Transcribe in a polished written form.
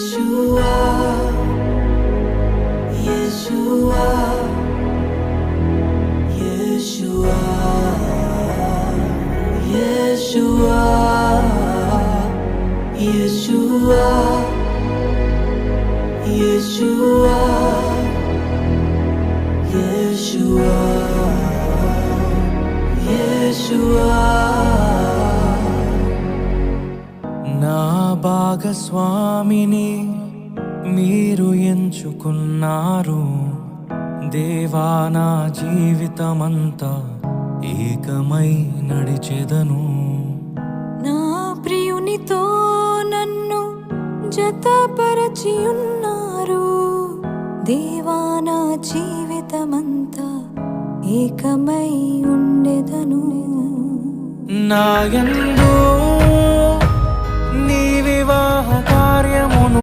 Yeshua, Yeshua, Yeshua, Yeshua, Yeshua, Yeshua, Yeshua, Yeshua. నా భాగస్వామిని మీరు ఎంచుకున్నారు దేవా, నా జీవితమంతా ఏకమై నడిచెదను. నా ప్రియునితో నన్ను జతపరచి ఉన్నారు దేవా, నా జీవితమంతా ఏకమై ఉండెదను. నాయందు నీ వివాహ